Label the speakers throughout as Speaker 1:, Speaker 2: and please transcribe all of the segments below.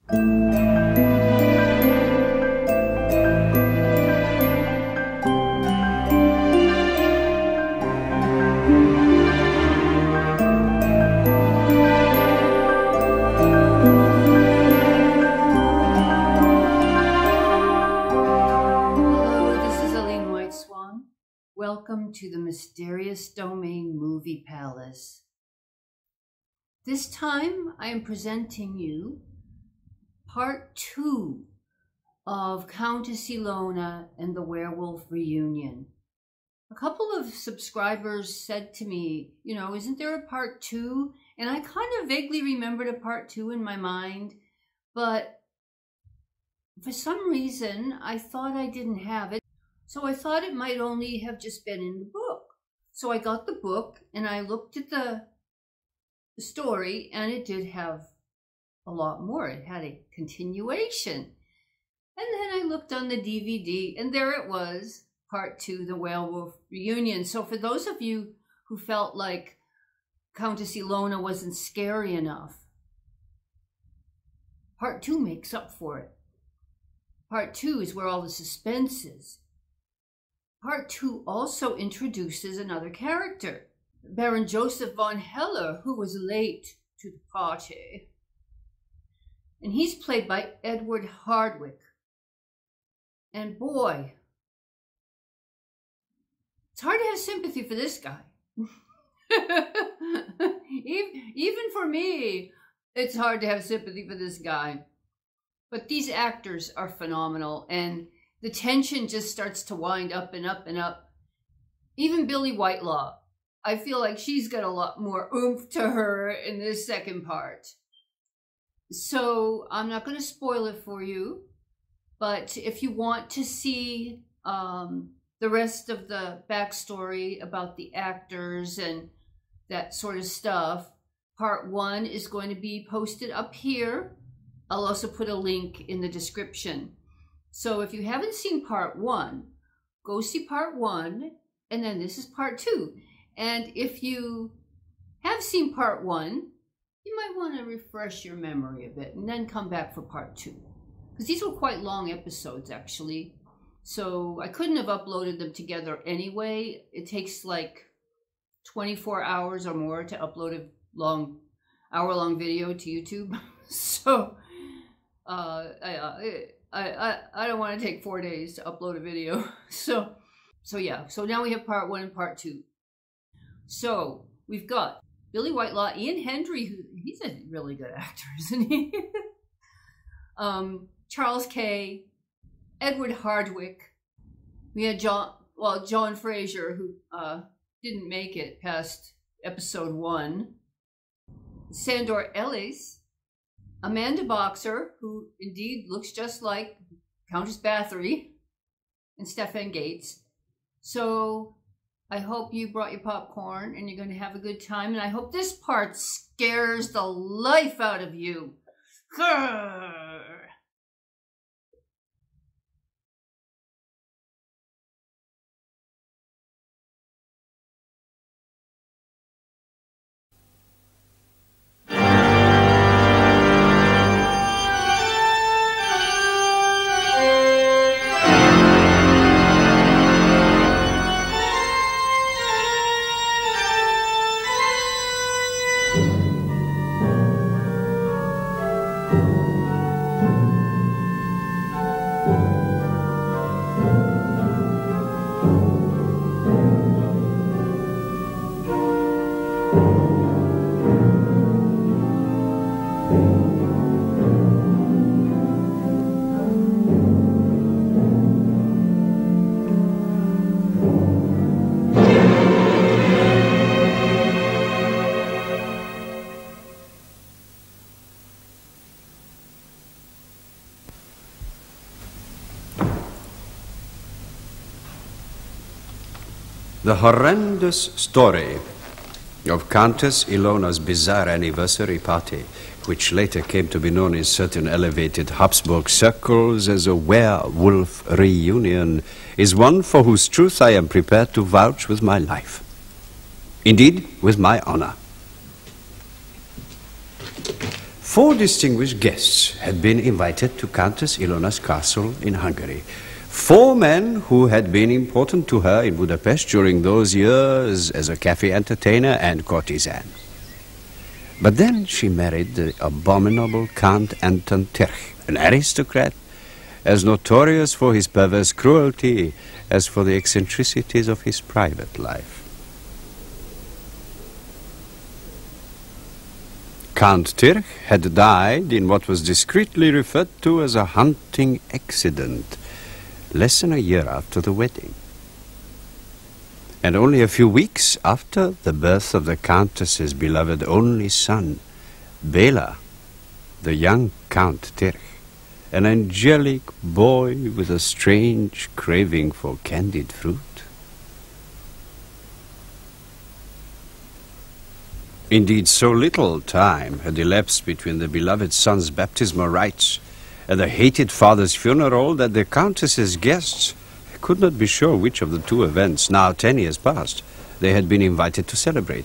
Speaker 1: Welcome to the Mysterious Domain Movie Palace. This time I am presenting you part 2 of Countess Ilona and the Werewolf reunion. A couple of subscribers said to me, you know, isn't there a part 2? And I kind of vaguely remembered a part 2 in my mind, but for some reason I thought I didn't have it. So I thought it might only have just been in the book. So I got the book and I looked at the story, and it did have a lot more. It had a continuation. And then I looked on the DVD, and there it was, part 2, the Werewolf reunion. So for those of you who felt like Countess Ilona wasn't scary enough, part 2 makes up for it. Part 2 is where all the suspense is. Part 2 also introduces another character, Baron Joseph von Heller, who was late to the party. And he's played by Edward Hardwicke. And boy, it's hard to have sympathy for this guy. Even for me, it's hard to have sympathy for this guy. But these actors are phenomenal, and the tension just starts to wind up and up and up. Even Billie Whitelaw, I feel like she's got a lot more oomph to her in this second part. So I'm not going to spoil it for you, but if you want to see the rest of the backstory about the actors and that sort of stuff, part 1 is going to be posted up here. I'll also put a link in the description. So if you haven't seen part 1, go see part 1, and then this is part 2. And if you have seen part 1, you might want to refresh your memory a bit and then come back for part 2. Because these were quite long episodes, actually. So I couldn't have uploaded them together anyway. It takes like 24 hours or more to upload a hour-long video to YouTube. So I don't want to take 4 days to upload a video. So yeah, so now we have part 1 and part 2. So we've got Billie Whitelaw, Ian Hendry, he's a really good actor, isn't he? Charles Kay, Edward Hardwicke. We had John Fraser, who didn't make it past episode 1. Sandor Elès, Amanda Boxer, who indeed looks just like Countess Bathory, and Stefan Gates. So I hope you brought your popcorn and you're going to have a good time. And I hope this part scares the life out of you. Grrr.
Speaker 2: The horrendous story of Countess Ilona's bizarre anniversary party, which later came to be known in certain elevated Habsburg circles as a werewolf reunion, is one for whose truth I am prepared to vouch with my life. Indeed, with my honor. 4 distinguished guests had been invited to Countess Ilona's castle in Hungary. 4 men who had been important to her in Budapest during those years as a cafe entertainer and courtesan. But then she married the abominable Count Anton Tirch, an aristocrat as notorious for his perverse cruelty as for the eccentricities of his private life. Count Tirch had died in what was discreetly referred to as a hunting accident, less than a year after the wedding. And only a few weeks after the birth of the Countess's beloved only son, Bela, the young Count Tirch, an angelic boy with a strange craving for candied fruit. Indeed, so little time had elapsed between the beloved son's baptismal rites and the hated father's funeral that the Countess's guests could not be sure which of the 2 events, now 10 years past, they had been invited to celebrate.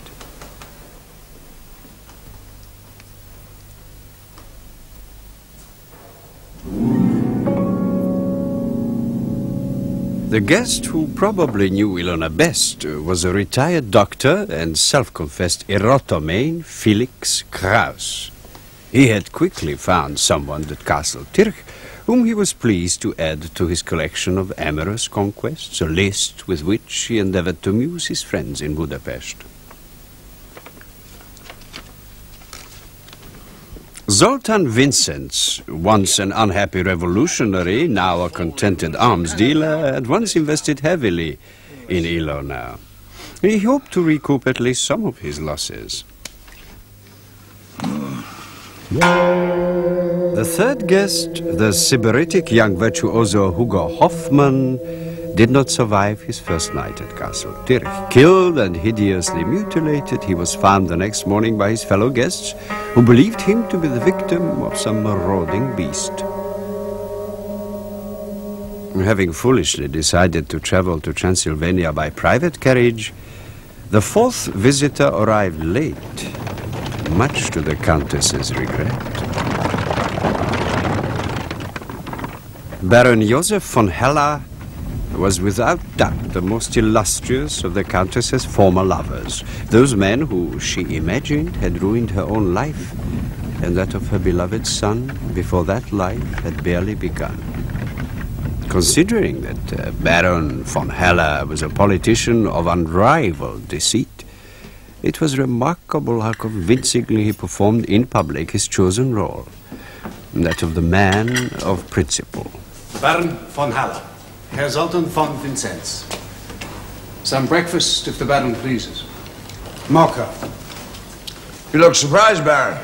Speaker 2: The guest who probably knew Ilona best was a retired doctor and self-confessed erotomane, Felix Kraus. He had quickly found someone at Castle Tirch whom he was pleased to add to his collection of amorous conquests, a list with which he endeavored to amuse his friends in Budapest. Zoltan Vinzenz, once an unhappy revolutionary, now a contented arms dealer, had once invested heavily in Ilona. He hoped to recoup at least some of his losses. The 3rd guest, the sybaritic young virtuoso Hugo Hoffman, did not survive his first night at Castle Tirch. Killed and hideously mutilated, he was found the next morning by his fellow guests, who believed him to be the victim of some marauding beast. Having foolishly decided to travel to Transylvania by private carriage, the 4th visitor arrived late, much to the Countess's regret. Baron Joseph von Heller was without doubt the most illustrious of the Countess's former lovers, those men who, she imagined, had ruined her own life and that of her beloved son before that life had barely begun. Considering that Baron von Heller was a politician of unrivaled deceit, it was remarkable how convincingly he performed in public his chosen role, that of the man of principle.
Speaker 3: Baron von Heller. Herr Zoltan von Vinzenz. Some breakfast, if the Baron pleases. Mocha.
Speaker 4: You look surprised, Baron.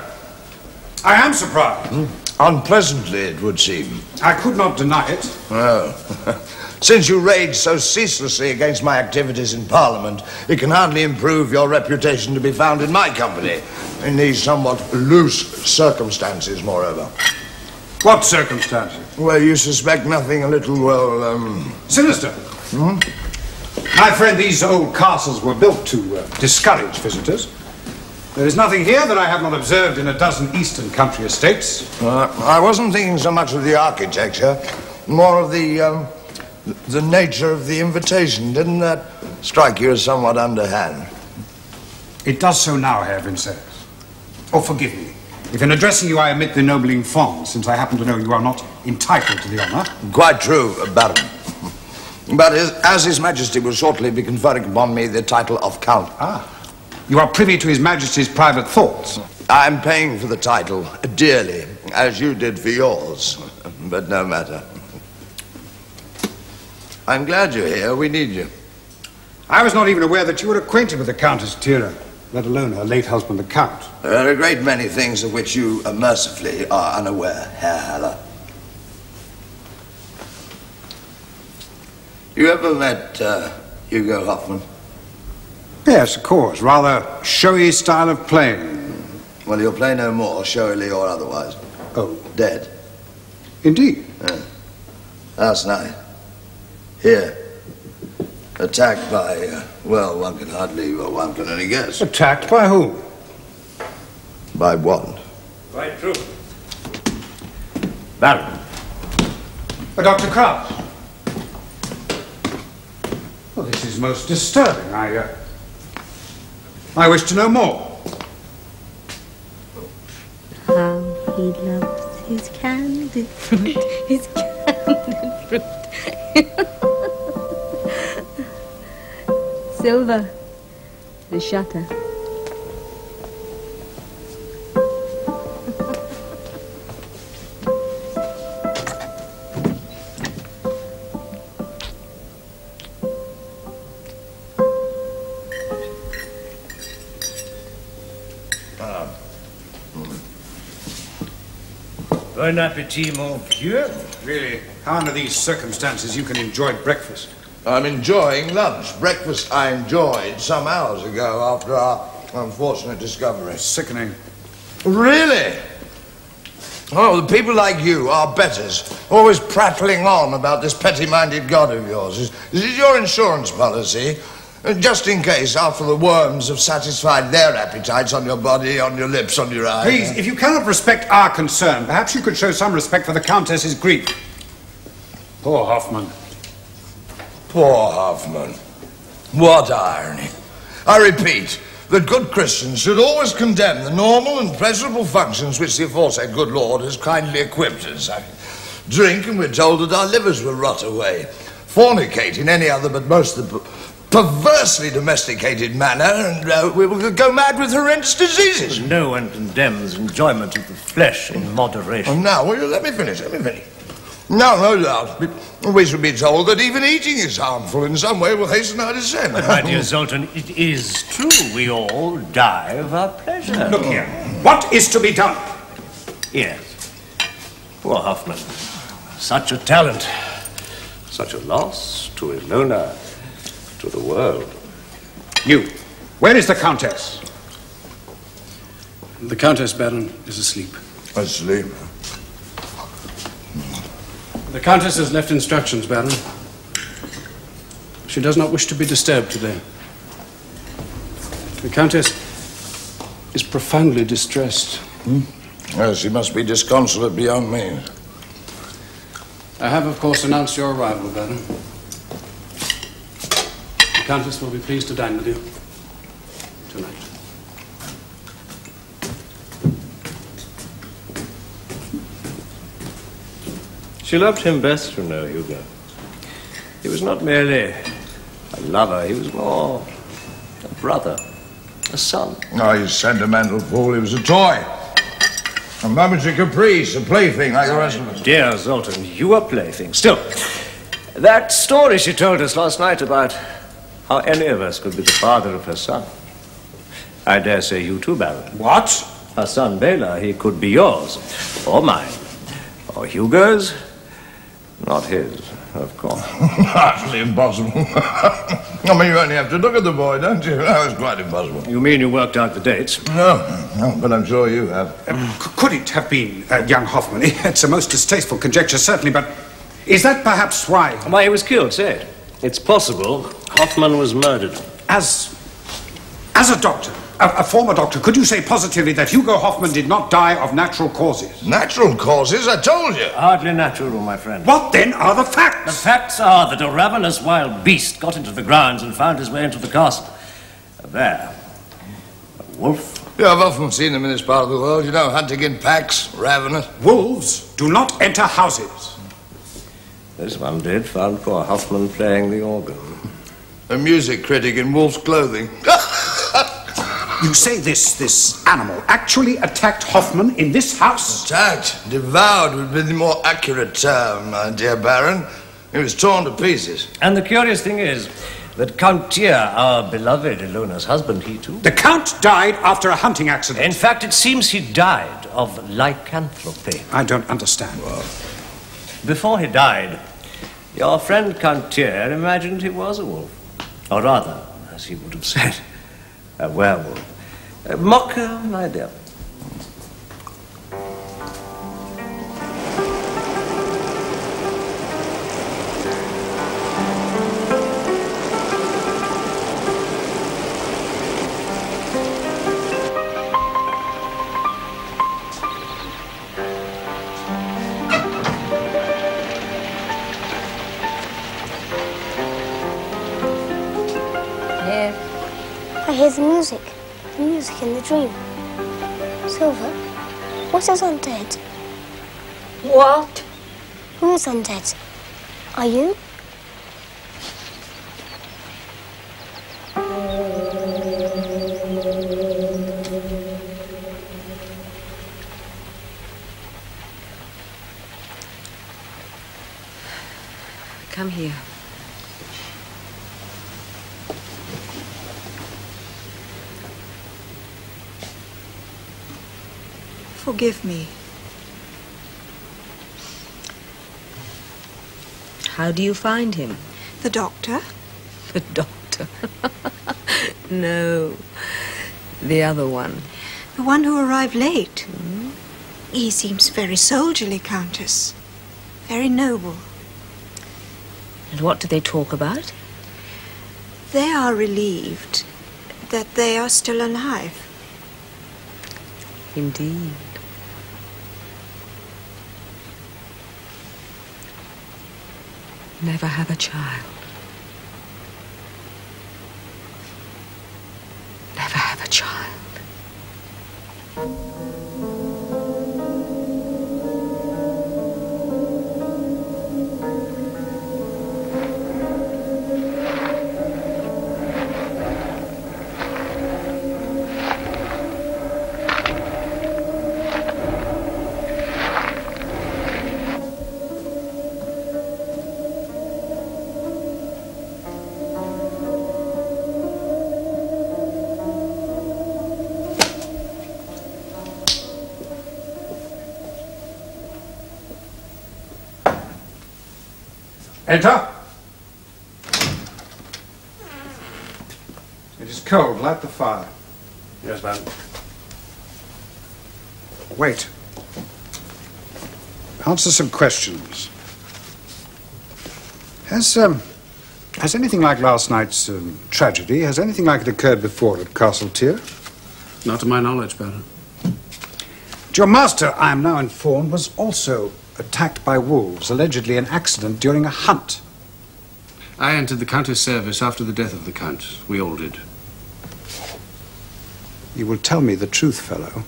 Speaker 3: I am surprised.
Speaker 4: Unpleasantly, it would seem.
Speaker 3: I could not deny it.
Speaker 4: Oh. Since you rage so ceaselessly against my activities in Parliament, it can hardly improve your reputation to be found in my company, in these somewhat loose circumstances, moreover.
Speaker 3: What circumstances?
Speaker 4: Well, you suspect nothing a little, well,
Speaker 3: Sinister. My friend, these old castles were built to discourage visitors. There is nothing here that I have not observed in a dozen eastern country estates.
Speaker 4: I wasn't thinking so much of the architecture, more of the nature of the invitation. Didn't that strike you as somewhat underhand?
Speaker 3: It does so now, Herr Vinzenz. Oh, forgive me. If in addressing you I omit the ennobling fond, since I happen to know you are not entitled to the honor.
Speaker 4: Quite true, Baron. But as His Majesty will shortly be conferring upon me the title of Count.
Speaker 3: Ah. You are privy to His Majesty's private thoughts.
Speaker 4: I'm paying for the title dearly, as you did for yours. But no matter. I'm glad you're here. We need you.
Speaker 3: I was not even aware that you were acquainted with the Countess Tira, let alone her late husband, the Count.
Speaker 4: There are a great many things of which you, mercifully, are unaware, Herr Haller. You ever met Hugo Hoffman?
Speaker 3: Yes, of course. Rather showy style of playing.
Speaker 4: Well, he'll play no more, showily or otherwise.
Speaker 3: Oh.
Speaker 4: Dead.
Speaker 3: Indeed.
Speaker 4: Last night. Here. Attacked by, well, one can only guess.
Speaker 3: Attacked by whom?
Speaker 4: By what?
Speaker 5: Quite true. Baron.
Speaker 3: Dr. Kraus. Well, this is most disturbing. I wish to know more.
Speaker 6: How he loves his candy fruit, his candy fruit. Sylva, the shutter.
Speaker 5: Bon appétit, mon vieux.
Speaker 3: Really, how under these circumstances you can enjoy breakfast?
Speaker 4: I'm enjoying lunch. Breakfast I enjoyed some hours ago after our unfortunate discovery.
Speaker 3: Sickening.
Speaker 4: Really? Oh, the people like you are betters, always prattling on about this petty-minded god of yours. Is it your insurance policy? Just in case, after the worms have satisfied their appetites on your body, on your lips, on your eyes.
Speaker 3: Please, if you cannot respect our concern, perhaps you could show some respect for the Countess's grief. Poor Hoffman.
Speaker 4: Poor Hoffman. What irony. I repeat that good Christians should always condemn the normal and pleasurable functions which the aforesaid good Lord has kindly equipped us. Drink, and we're told that our livers will rot away. Fornicate in any other but most the perversely domesticated manner, and we will go mad with horrendous diseases.
Speaker 5: No one condemns enjoyment of the flesh in moderation.
Speaker 4: Oh, now, will you let me finish? No, no doubt. We should be told that even eating is harmful in some way will hasten our descent.
Speaker 5: But, my dear Zoltan, it is true. We all die of our pleasure.
Speaker 3: Look here. What is to be done?
Speaker 5: Yes. Poor Hoffman. Such a talent. Such a loss to Ilona, to the world.
Speaker 3: You. Where is the Countess?
Speaker 2: The Countess, Baron, is asleep.
Speaker 4: Asleep?
Speaker 2: The Countess has left instructions, Baron. She does not wish to be disturbed today. The Countess is profoundly distressed.
Speaker 4: Yes, she must be disconsolate beyond means.
Speaker 2: I have, of course, announced your arrival, Baron. The Countess will be pleased to dine with you tonight.
Speaker 5: She loved him best, you know, Hugo. He was not merely a lover, he was more a brother, a son.
Speaker 4: Oh, you sentimental fool. He was a toy. A momentary caprice, a plaything like the rest of us.
Speaker 5: Dear Zoltan, you are plaything. Still, that story she told us last night about how any of us could be the father of her son. I dare say you too, Baron.
Speaker 3: What?
Speaker 5: Her son, Bela, he could be yours, or mine, or Hugo's. Not his, of course.
Speaker 4: Utterly impossible. I mean, you only have to look at the boy, don't you? That was quite impossible.
Speaker 5: You mean you worked out the dates?
Speaker 4: No, but I'm sure you have.
Speaker 3: Could it have been young Hoffman? It's a most distasteful conjecture, certainly, but is that perhaps why?
Speaker 5: Why he was killed, say it. It's possible Hoffman was murdered.
Speaker 3: As a doctor, a former doctor, could you say positively that Hugo Hoffman did not die of natural causes?
Speaker 4: Natural causes? I told you.
Speaker 5: Hardly natural, my friend.
Speaker 3: What then are the
Speaker 5: The
Speaker 3: facts?
Speaker 5: facts are that a ravenous wild beast got into the grounds and found his way into the castle. A bear. A wolf.
Speaker 4: Yeah, I've often seen them in this part of the world. You know, hunting in packs, ravenous.
Speaker 3: Wolves do not enter houses.
Speaker 5: This one did, found poor Hoffman playing the organ.
Speaker 4: A music critic in wolf's clothing.
Speaker 3: You say this animal actually attacked Hoffman in this house?
Speaker 4: Attacked, devoured would be the more accurate term, my dear Baron. He was torn to pieces.
Speaker 5: And the curious thing is that Count Tyr, our beloved Ilona's husband, he too.
Speaker 3: The Count died after a hunting accident.
Speaker 5: In fact, it seems he died of lycanthropy.
Speaker 3: I don't understand.
Speaker 4: Well,
Speaker 5: Before he died, your friend Count Tyr imagined he was a wolf. Or rather, as he would have said, a werewolf. Mocker, my dear.
Speaker 6: hear the music in the dream. Sylva, what is undead?
Speaker 7: What?
Speaker 6: Who is undead? Are you?
Speaker 7: Come here.
Speaker 8: Forgive me.
Speaker 7: How do you find him?
Speaker 8: The doctor?
Speaker 7: The doctor? No. The other one.
Speaker 8: The one who arrived late. He seems very soldierly, Countess. Very noble.
Speaker 7: And what do they talk about?
Speaker 8: They are relieved that they are still alive.
Speaker 7: Indeed. Never have a child. Never have a child.
Speaker 3: Enter. It is cold. Light the fire.
Speaker 2: Yes, ma'am.
Speaker 3: Wait. Answer some questions. Has anything like last night's tragedy, has anything like it occurred before at Castle Tyr?
Speaker 2: Not to my knowledge, Baron.
Speaker 3: Your master, I am now informed, was also attacked by wolves, allegedly an accident during a hunt.
Speaker 2: I entered the Countess' service after the death of the Count. We all did.
Speaker 3: You will tell me the truth, fellow.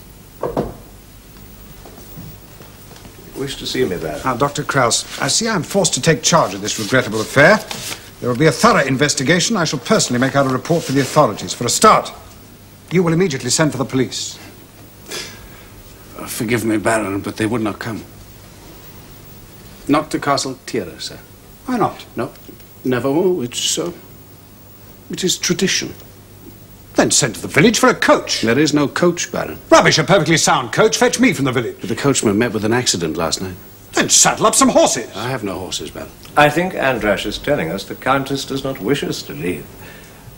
Speaker 5: Wish to see me, Bela?
Speaker 3: Now, Dr. Kraus, I see I'm forced to take charge of this regrettable affair. There will be a thorough investigation. I shall personally make out a report for the authorities. For a start, you will immediately send for the police.
Speaker 2: Forgive me, Baron, but they would not come. Not to Castle Tyr, sir.
Speaker 3: Why not?
Speaker 2: No, never will. It is tradition.
Speaker 3: Then send to the village for a coach.
Speaker 2: There is no coach, Baron.
Speaker 3: Rubbish, a perfectly sound coach. Fetch me from the village.
Speaker 2: But the coachman met with an accident last night.
Speaker 3: Then saddle up some horses.
Speaker 2: I have no horses, Baron.
Speaker 5: I think Andras is telling us the Countess does not wish us to leave.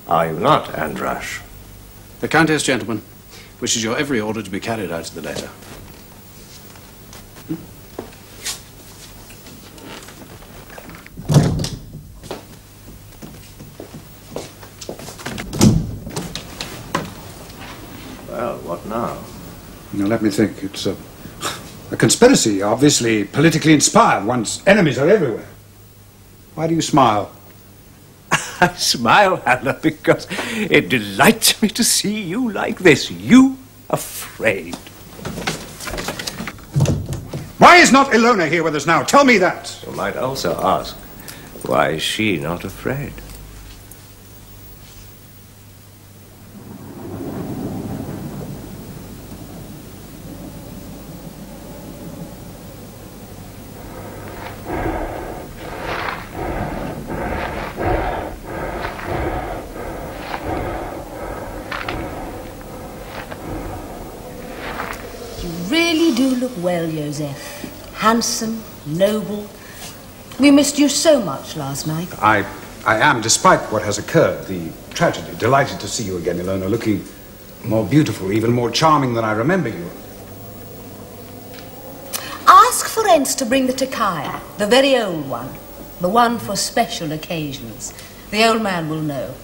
Speaker 5: Are you not, Andras?
Speaker 2: The Countess, gentlemen, wishes your every order to be carried out to the letter.
Speaker 5: Well, what now?
Speaker 3: Now, let me think. It's a conspiracy, obviously politically inspired. One's enemies are everywhere. Why do you smile?
Speaker 5: I smile, Hannah, because it delights me to see you like this. You afraid.
Speaker 3: Why is not Ilona here with us now? Tell me that.
Speaker 5: You might also ask, why is she not afraid?
Speaker 9: Well, Joseph. Handsome, noble. We missed you so much last night.
Speaker 3: I am, despite what has occurred, the tragedy. Delighted to see you again, Ilona, looking more beautiful, even more charming than I remember you.
Speaker 9: Ask Ferenc to bring the Takaya, the very old one. The one for special occasions. The old man will know.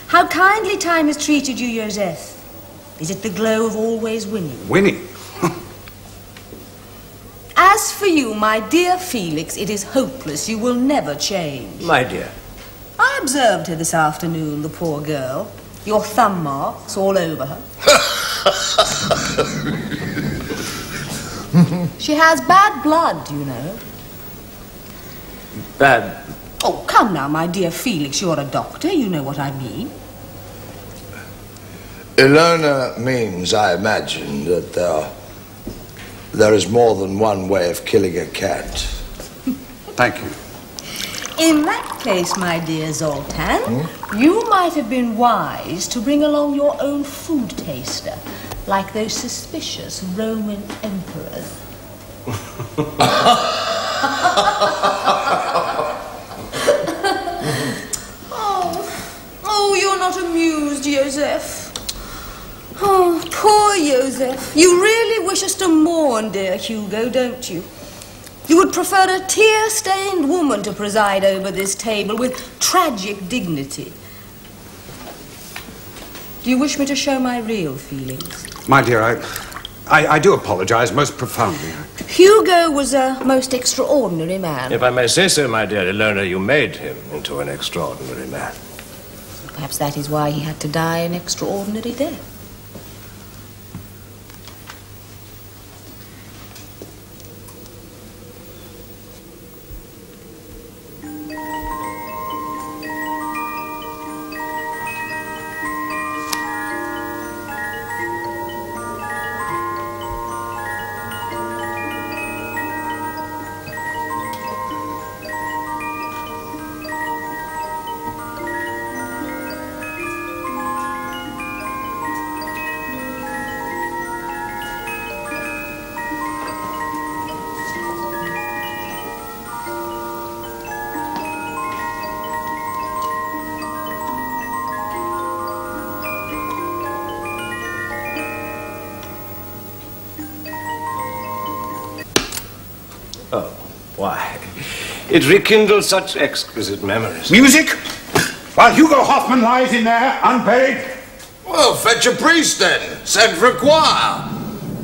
Speaker 9: How kindly time has treated you, Joseph. Is it the glow of always winning?
Speaker 3: Winning?
Speaker 9: As for you, my dear Felix, it is hopeless. You will never change.
Speaker 5: My dear.
Speaker 9: I observed her this afternoon, the poor girl. Your thumb marks all over her. She has bad blood, you know.
Speaker 5: Bad?
Speaker 9: Oh, come now, my dear Felix, you're a doctor. You know what I mean.
Speaker 4: Ilona means, I imagine, that there is more than one way of killing a cat.
Speaker 3: Thank you.
Speaker 9: In that case, my dear Zoltan, you might have been wise to bring along your own food taster, like those suspicious Roman emperors. Oh, you're not amused, Joseph. Oh, poor Joseph. You really wish us to mourn, dear Hugo, don't you? You would prefer a tear-stained woman to preside over this table with tragic dignity. Do you wish me to show my real feelings?
Speaker 3: My dear, I do apologize most profoundly.
Speaker 9: Hugo was a most extraordinary man.
Speaker 5: If I may say so, my dear Ilona, you made him into an extraordinary man.
Speaker 9: Perhaps that is why he had to die an extraordinary death.
Speaker 5: Why, it rekindles such exquisite memories.
Speaker 3: Music? While Hugo Hoffman lies in there, unburied?
Speaker 4: Well, fetch a priest then. Send for a choir.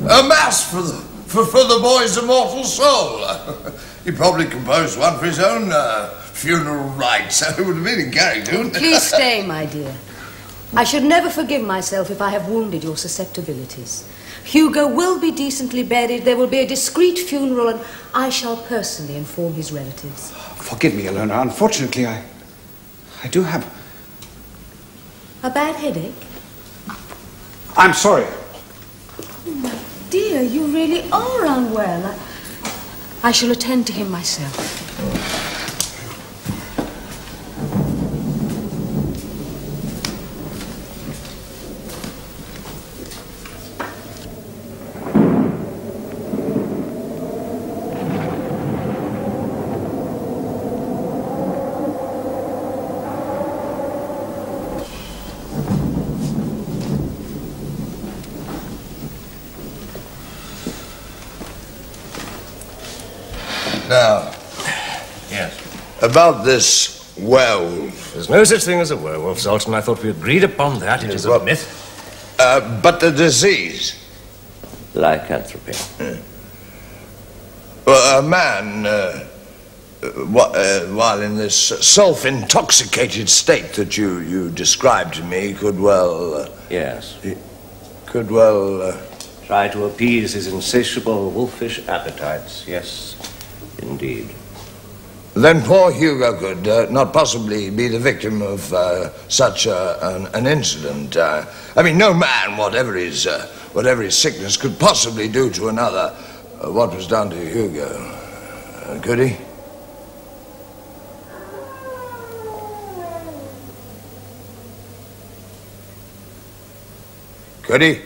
Speaker 4: A mass for the boy's immortal soul. He probably composed one for his own funeral rites. It would have been in character, wouldn't it?
Speaker 9: Please stay, my dear. I should never forgive myself if I have wounded your susceptibilities. Hugo will be decently buried, there will be a discreet funeral, and I shall personally inform his relatives.
Speaker 3: Forgive me, Ilona. Unfortunately, I do have...
Speaker 9: A bad headache?
Speaker 3: I'm sorry.
Speaker 9: Oh, my dear, you really are unwell. I shall attend to him myself.
Speaker 4: Now,
Speaker 5: yes.
Speaker 4: About this werewolf.
Speaker 5: There's no such thing as a werewolf, Zoltan. I thought we agreed upon that. It is a myth.
Speaker 4: But the disease?
Speaker 5: Lycanthropy.
Speaker 4: Well, a man, while in this self-intoxicated state that you described to me, could well...
Speaker 5: yes.
Speaker 4: Could well...
Speaker 5: try to appease his insatiable wolfish appetites. Yes, indeed.
Speaker 4: Then poor Hugo could not possibly be the victim of such an incident. I mean, no man, whatever his sickness, could possibly do to another what was done to Hugo. Could he? Could he?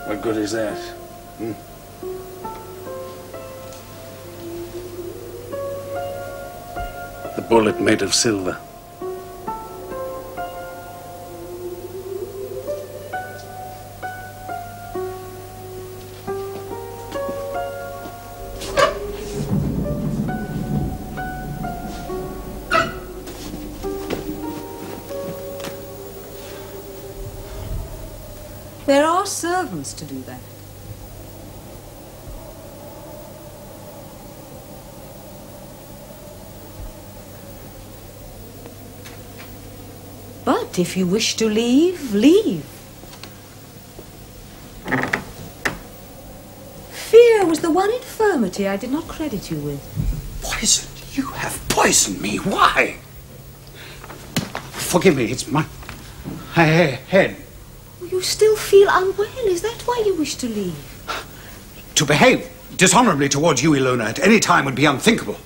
Speaker 10: What good is that? The bullet made of Sylva.
Speaker 11: There are servants to do that. But if you wish to leave, leave. Fear was the one infirmity I did not credit you with.
Speaker 3: Poison? You have poisoned me. Why? Forgive me, it's my head.
Speaker 11: You still feel unwell. Is that why you wish to leave?
Speaker 3: To behave dishonorably towards you, Ilona, at any time would be unthinkable.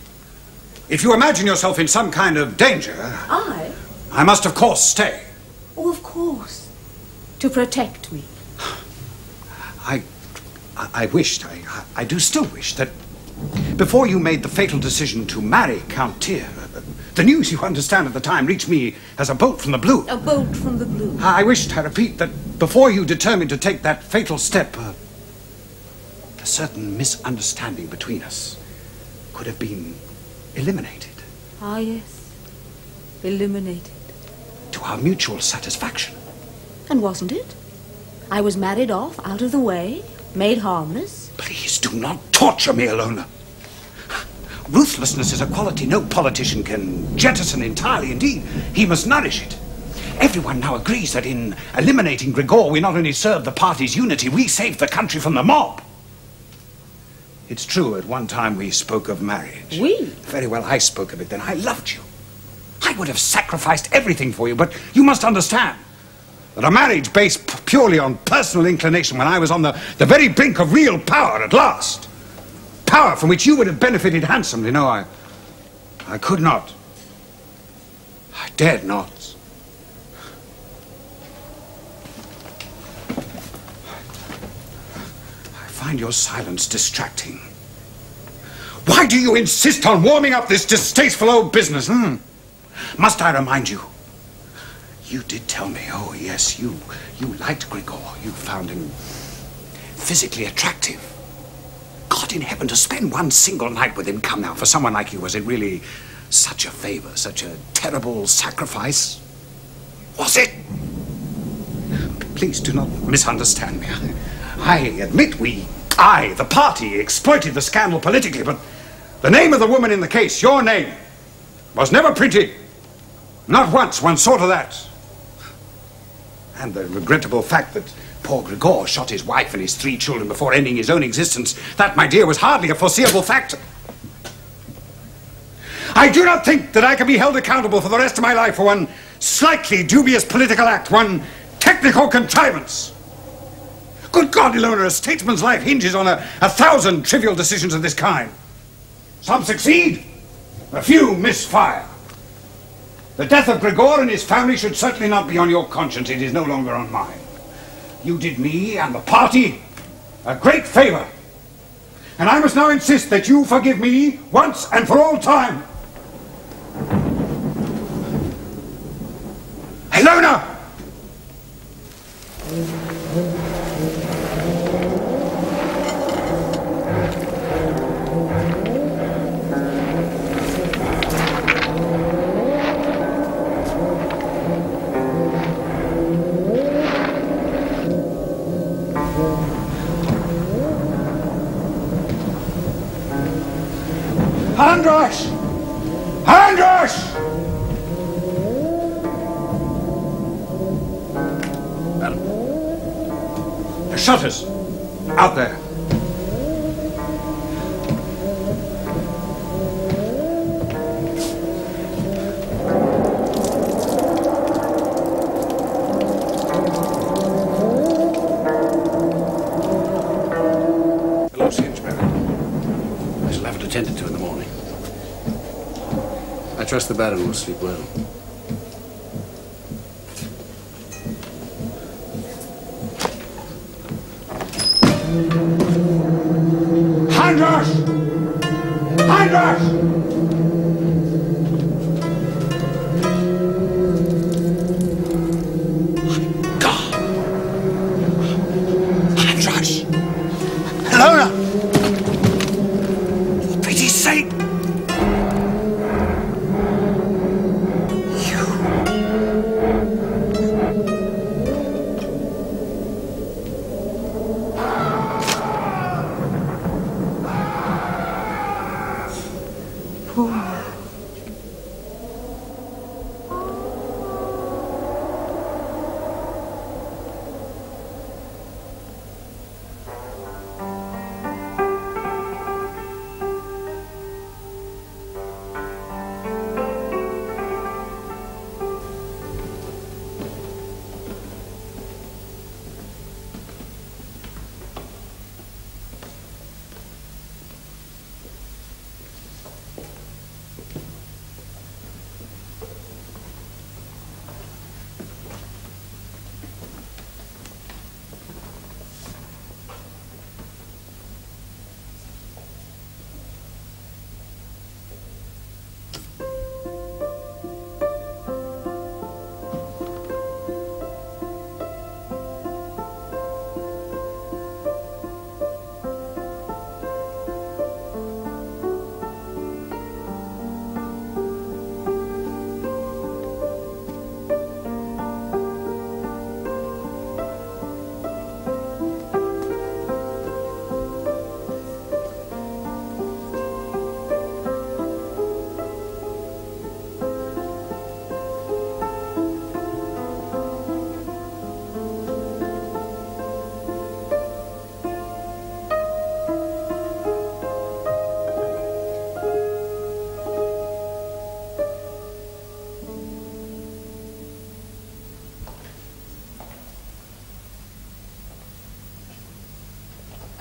Speaker 3: If you imagine yourself in some kind of danger... I must, of course, stay.
Speaker 11: Oh, of course. To protect me.
Speaker 3: I wished, I do still wish that before you made the fatal decision to marry Count Tyr, the news, you understand, at the time reached me as a bolt from the blue.
Speaker 11: A bolt from the blue.
Speaker 3: I wished, I repeat, that before you determined to take that fatal step, a certain misunderstanding between us could have been eliminated.
Speaker 11: Ah, yes. Eliminated.
Speaker 3: To our mutual satisfaction.
Speaker 11: And wasn't it? I was married off, out of the way, made harmless.
Speaker 3: Please do not torture me, Ilona. Ruthlessness is a quality no politician can jettison entirely. Indeed, he must nourish it. Everyone now agrees that in eliminating Grigor, we not only serve the party's unity, we save the country from the mob. It's true, at one time we spoke of marriage.
Speaker 11: We?
Speaker 3: Very well, I spoke of it then. I loved you. I would have sacrificed everything for you, but you must understand that a marriage based purely on personal inclination when I was on the very brink of real power at last. Power from which you would have benefited handsomely. No, I could not. I dared not. I find your silence distracting. Why do you insist on warming up this distasteful old business? Must I remind you? You did tell me, oh yes, you liked Grigor. You found him physically attractive. God in heaven, to spend one single night with him, come now, for someone like you, was it really such a favor, such a terrible sacrifice? Was it? Please do not misunderstand me. I admit I, the party, exploited the scandal politically, but the name of the woman in the case, your name, was never printed. Not once, one saw to that. And the regrettable fact that poor Grigor shot his wife and his 3 children before ending his own existence, that, my dear, was hardly a foreseeable fact. I do not think that I can be held accountable for the rest of my life for one slightly dubious political act, one technical contrivance. Good God, Ilona, a statesman's life hinges on 1,000 trivial decisions of this kind. Some succeed, a few misfire. The death of Grigor and his family should certainly not be on your conscience. It is no longer on mine. You did me and the party a great favor. And I must now insist that you forgive me once and for all time. Ilona! Andras! Andras! The shutters. Out there. Hello, Sainsbury. I shall have it attended to in the morning. I trust the Baron will sleep well. Andras! Andras! God! Andras! Ilona! For pity's sake!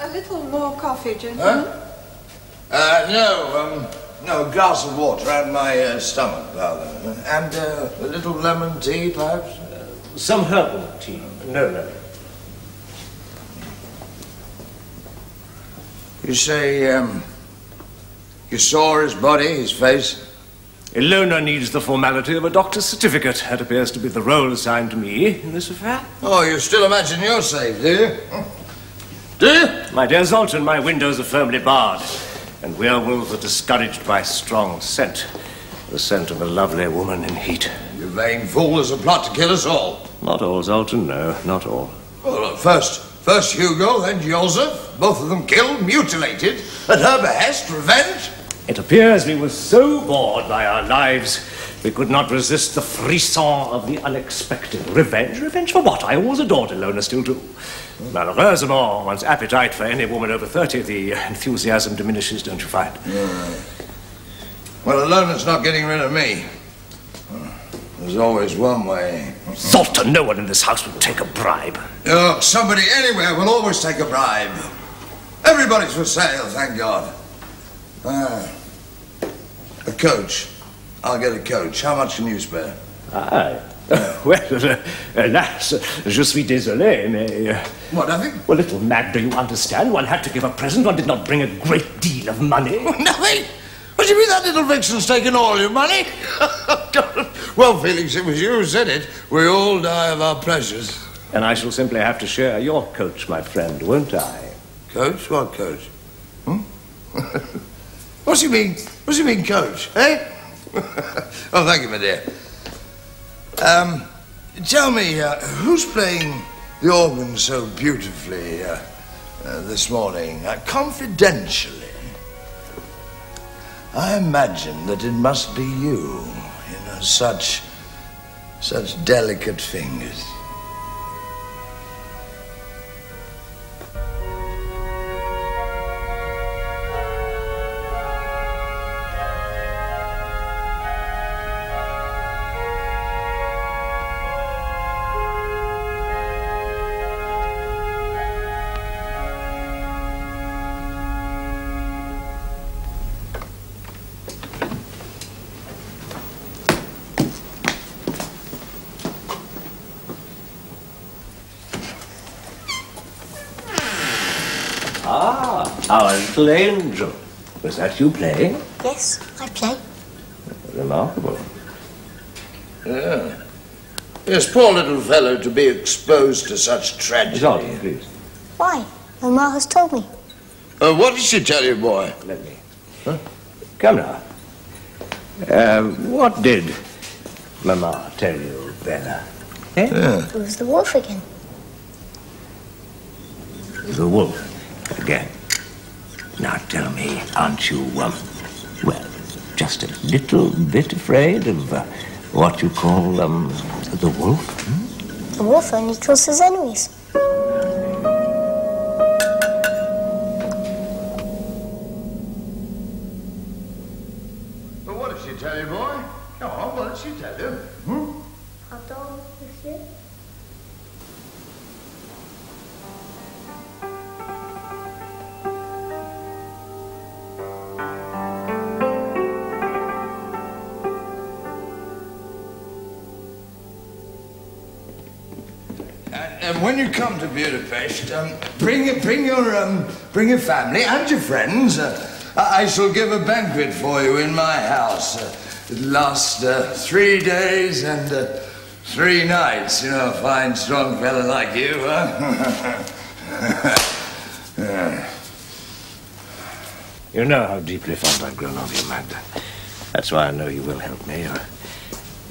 Speaker 8: A little more coffee, gentlemen.
Speaker 4: No, a glass of water and my stomach, rather. And a little lemon tea, perhaps?
Speaker 5: Some herbal tea. No.
Speaker 4: You say, you saw his body, his face?
Speaker 5: Ilona needs the formality of a doctor's certificate. That appears to be the role assigned to me in this affair.
Speaker 4: Oh, you still imagine you're safe, do you? Do you?
Speaker 5: My dear Zoltan, my windows are firmly barred, and werewolves are discouraged by strong scent. The scent of a lovely woman in heat.
Speaker 4: You vain fool, there's a plot to kill us all.
Speaker 5: Not all, Zoltan, no, not all.
Speaker 4: Well, look, first Hugo, then Joseph, both of them killed, mutilated, at her behest, revenge.
Speaker 5: It appears we were so bored by our lives, we could not resist the frisson of the unexpected. Revenge? Revenge for what? I always adored Ilona, still do. Malheureusement, one's appetite for any woman over 30, the enthusiasm diminishes, don't you find?
Speaker 4: Yeah. Well, Ilona's not getting rid of me. There's always one way.
Speaker 5: Zoltan, no one in this house would take a bribe.
Speaker 4: Oh, somebody anywhere will always take a bribe. Everybody's for sale, thank God. A coach. I'll get a coach. How much can you spare?
Speaker 5: Aye. Well, alas, je suis désolé, mais...
Speaker 4: What, nothing?
Speaker 5: Well, little Magda, you understand. One had to give a present. One did not bring a great deal of money.
Speaker 4: Nothing? What do you mean that little vixen's taken all your money? Well, Felix, it was you who said it. We all die of our pleasures.
Speaker 5: And I shall simply have to share your coach, my friend, won't I?
Speaker 4: Coach? What coach? What's he mean? What's he mean, coach? Eh? Oh, thank you, my dear. Tell me, who's playing the organ so beautifully this morning? Confidentially, I imagine that it must be you. You know, such delicate fingers.
Speaker 5: Our little angel. Was that you playing?
Speaker 6: Yes, I play.
Speaker 5: Remarkable.
Speaker 4: Yeah. Yes, poor little fellow to be exposed to such tragedy.
Speaker 5: Zoltan, please.
Speaker 6: Why? Mamma has told me.
Speaker 4: What did she tell you, boy?
Speaker 5: Let me. Huh? Come now. What did Mamma tell you, Bela? Eh?
Speaker 4: Yeah.
Speaker 6: It was the wolf again.
Speaker 5: The wolf again. Now tell me, aren't you, well, just a little bit afraid of what you call, the wolf? Hmm?
Speaker 6: The wolf only kills his enemies.
Speaker 4: Well, what did she tell you, boy? Come on, what did she tell you? Hmm?
Speaker 6: Pardon, monsieur?
Speaker 4: And when you come to Budapest, bring your family and your friends. I shall give a banquet for you in my house. It'll last 3 days and 3 nights. You know, a fine, strong fella like you, huh?
Speaker 5: You know how deeply fond I've grown of you, Magda. That's why I know you will help me.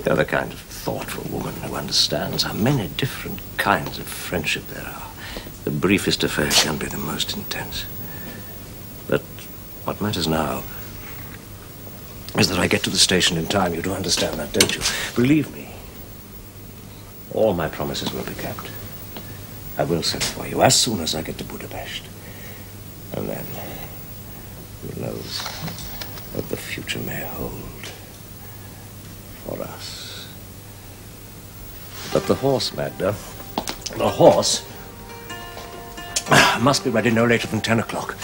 Speaker 5: You're the kind of thoughtful woman who understands how many different kinds of friendship there are. The briefest affair can be the most intense. But what matters now is that I get to the station in time. You do understand that, don't you? Believe me, all my promises will be kept. I will send for you as soon as I get to Budapest. And then, who knows what the future may hold for us. But the horse, Magda, the horse must be ready no later than 10 o'clock.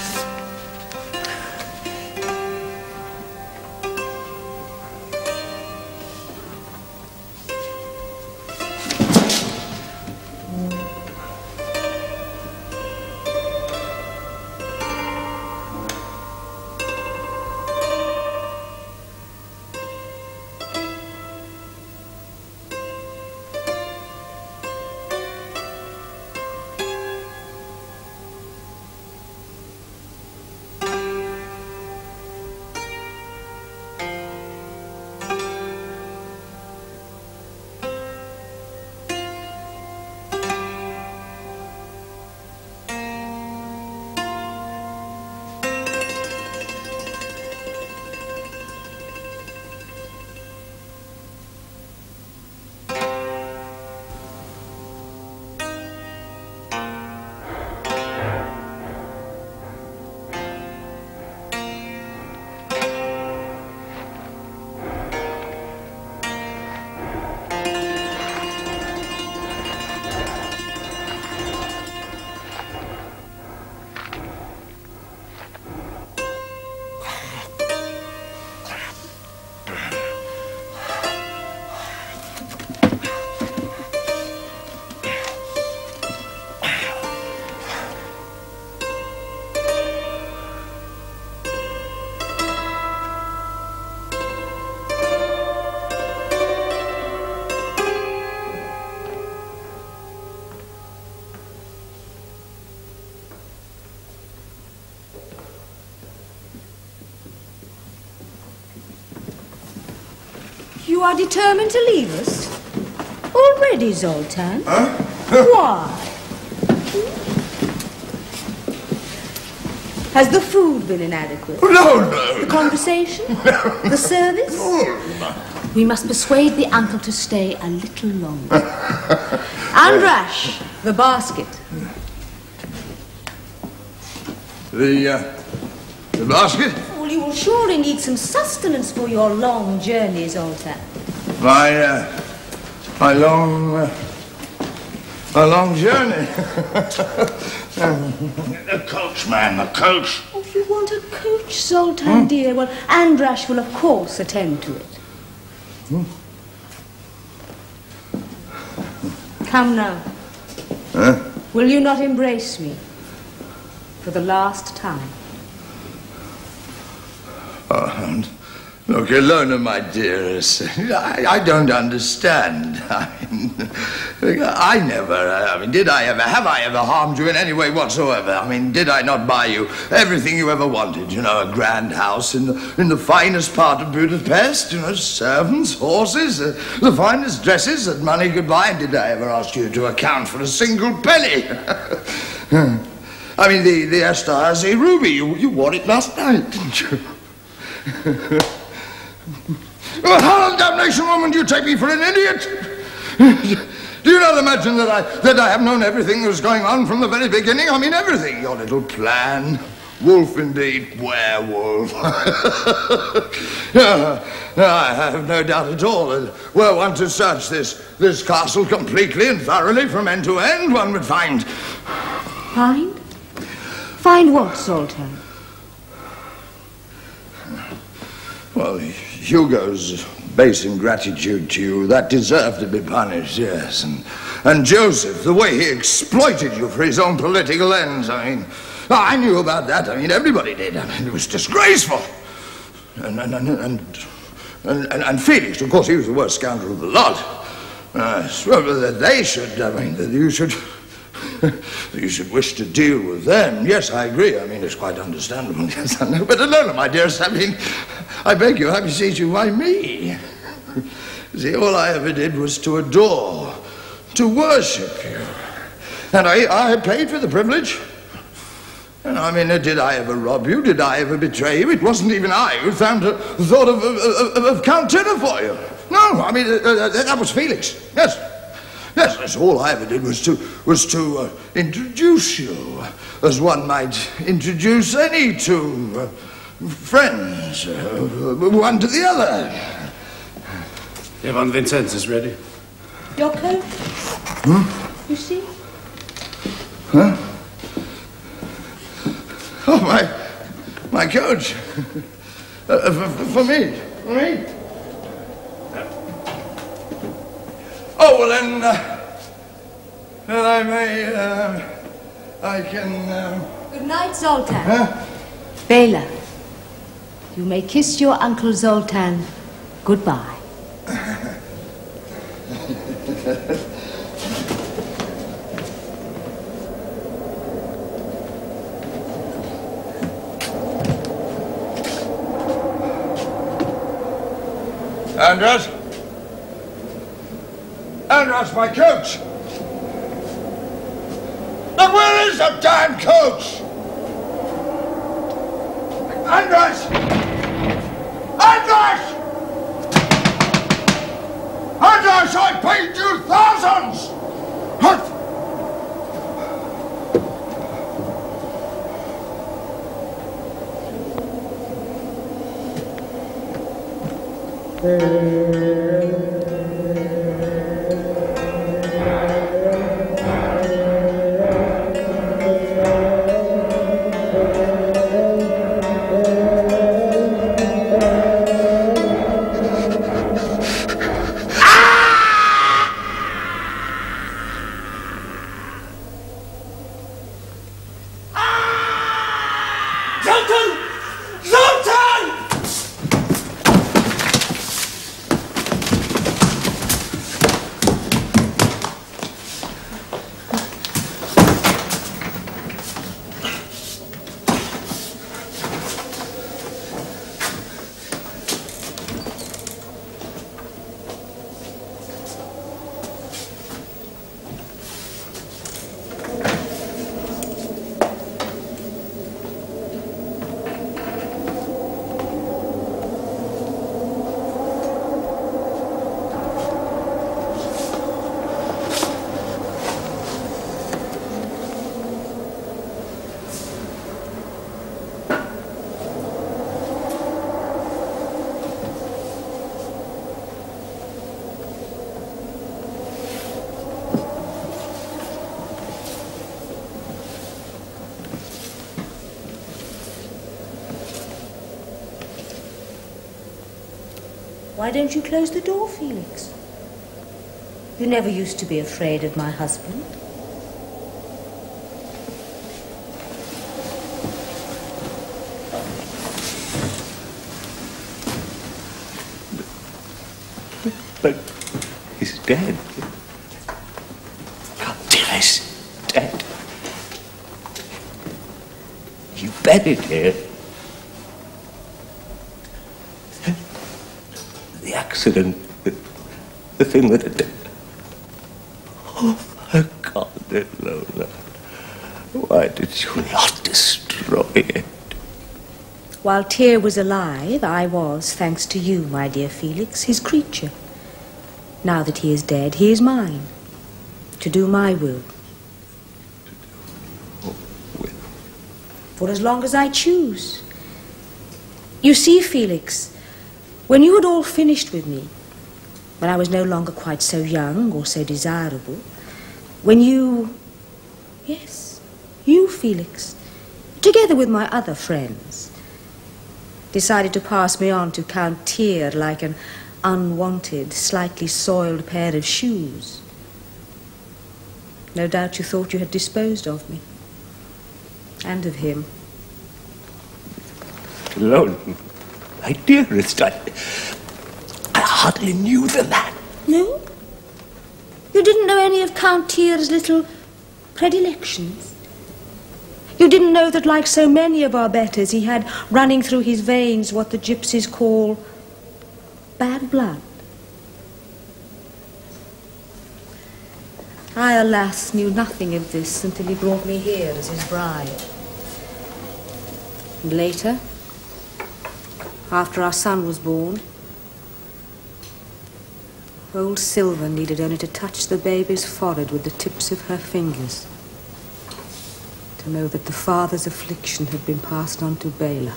Speaker 11: You are determined to leave us? Already, Zoltan?
Speaker 4: Huh?
Speaker 11: Why? Has the food been inadequate?
Speaker 4: No.
Speaker 11: The conversation? No. The service?
Speaker 4: No.
Speaker 11: We must persuade the uncle to stay a little longer. Andras, the basket.
Speaker 4: The basket?
Speaker 11: Well, you will surely need some sustenance for your long journey, Zoltan.
Speaker 4: My long journey. The coach, man, the coach.
Speaker 11: Oh, you want a coach, Zoltan, dear? Well, Andras will, of course, attend to it. Come now.
Speaker 4: Huh?
Speaker 11: Will you not embrace me for the last time?
Speaker 4: Look, Ilona, my dearest, I don't understand. Did I ever, have I ever harmed you in any way whatsoever? Did I not buy you everything you ever wanted? A grand house in the finest part of Budapest, servants, horses, the finest dresses that money could buy. And did I ever ask you to account for a single penny? The Esterhazy ruby, you wore it last night, didn't you? Well, how in damnation, woman, do you take me for an idiot? Do you not imagine that I have known everything that was going on from the very beginning? Everything. Your little plan. Wolf indeed. Werewolf. I have no doubt at all that were one to search this castle completely and thoroughly from end to end, one would find...
Speaker 11: Find? Find what, Zoltan?
Speaker 4: Well, Hugo's base ingratitude to you, that deserved to be punished, yes. And Joseph, the way he exploited you for his own political ends, I knew about that. Everybody did. It was disgraceful. And Felix, of course, he was the worst scoundrel of the lot. That they should, that you should wish to deal with them. Yes, I agree. It's quite understandable. Yes, I know. But Ilona, my dearest, I beg you, I beseech you, why me? See, all I ever did was to adore, to worship you. And I paid for the privilege. And did I ever rob you? Did I ever betray you? It wasn't even I who thought of Count Dinner for you. No, that was Felix. Yes. Yes, that's all I ever did was to introduce you, as one might introduce any two friends, one to the other.
Speaker 10: Vinzenz is ready.
Speaker 11: Your coat? You see?
Speaker 4: Huh? Oh, my coach. For me. For me? Oh, well, then I may, I can,
Speaker 11: Good night, Zoltan. Huh? Bela, you may kiss your Uncle Zoltan goodbye.
Speaker 4: Andras? Andras, my coach! Now where is the damn coach? Andras! Andras! Andras, I paid you thousands!
Speaker 11: Why don't you close the door, Felix? You never used to be afraid of my husband.
Speaker 5: dead. Countess dead. You buried here. The accident, the thing that had... Oh, my God, Ilona. Why did you not destroy it?
Speaker 11: While Tyr was alive, I was, thanks to you, my dear Felix, his creature. Now that he is dead, he is mine, to do my will. For as long as I choose. You see, Felix, when you had all finished with me, when I was no longer quite so young or so desirable, when you... Yes, you, Felix, together with my other friends, decided to pass me on to Count Tyr like an unwanted, slightly soiled pair of shoes. No doubt you thought you had disposed of me. And of him.
Speaker 5: Ilona, my dearest, I hardly knew the man.
Speaker 11: No? You didn't know any of Count Tyr's little predilections? You didn't know that, like so many of our betters, he had running through his veins what the gypsies call bad blood? I, alas, knew nothing of this until he brought me here as his bride. And later, after our son was born, old Sylva needed only to touch the baby's forehead with the tips of her fingers to know that the father's affliction had been passed on to Bela.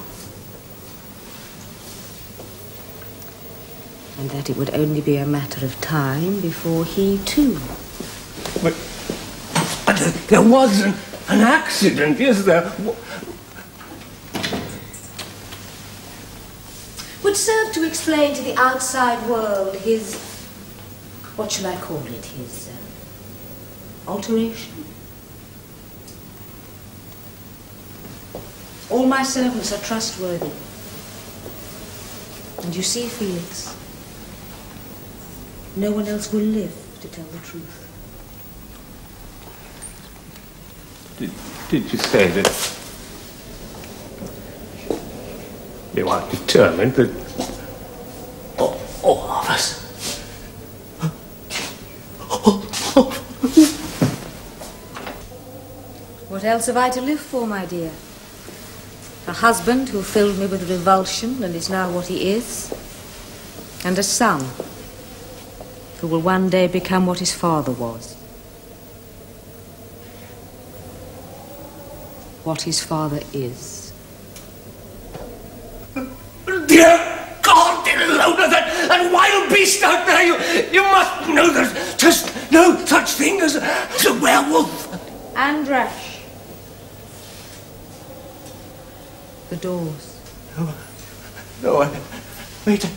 Speaker 11: And that it would only be a matter of time before he, too...
Speaker 5: But there was an accident, is there?
Speaker 11: Would serve to explain to the outside world his... what shall I call it? His... alteration? All my servants are trustworthy. And you see, Felix, no one else will live to tell the truth.
Speaker 5: Did you say that you are determined that all of us...
Speaker 11: What else have I to live for, my dear? A husband who filled me with revulsion and is now what he is, and a son who will one day become what his father was. What his father is.
Speaker 5: Dear God, Ilona, that wild beast out there, you must know there's just no such thing as a werewolf.
Speaker 11: Andras. The doors.
Speaker 5: No, wait,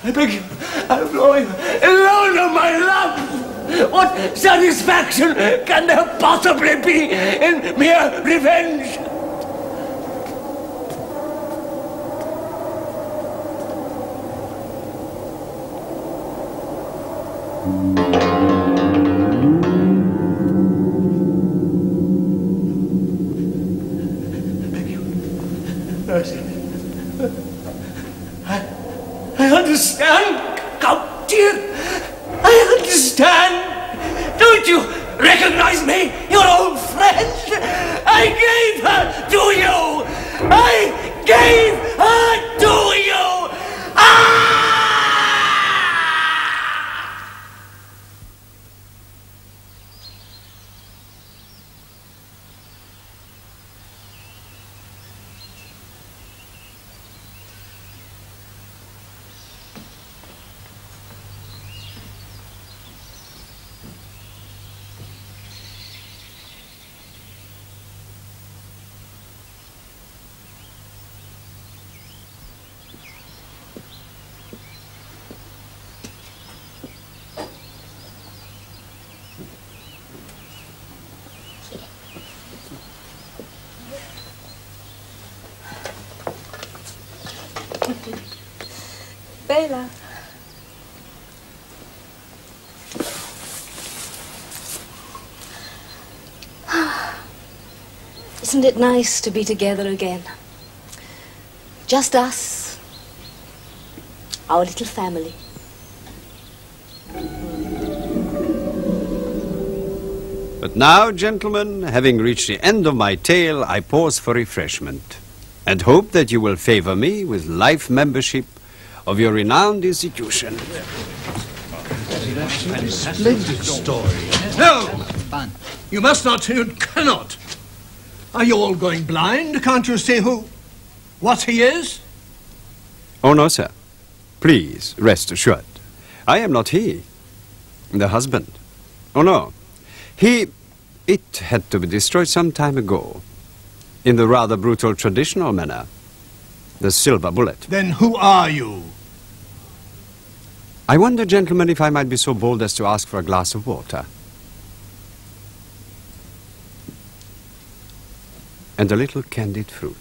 Speaker 5: I beg you, I implore you. Ilona, my love! What satisfaction can there possibly be in mere revenge? I understand, Count dear. I understand. Don't you recognize me, your old friend? I gave her to you. I gave her to you. Ah!
Speaker 11: Bela.
Speaker 9: Isn't it nice to be together again? Just us, our little family.
Speaker 2: But now, gentlemen, having reached the end of my tale, I pause for refreshment and hope that you will favor me with life membership of your renowned institution.
Speaker 12: Splendid story. No! You must not, you cannot. Are you all going blind? Can't you see what he is?
Speaker 2: Oh, no, sir. Please, rest assured. I am not he. The husband. Oh, no. It had to be destroyed some time ago. In the rather brutal traditional manner. The silver bullet.
Speaker 12: Then who are you?
Speaker 2: I wonder, gentlemen, if I might be so bold as to ask for a glass of water. And a little candied fruit.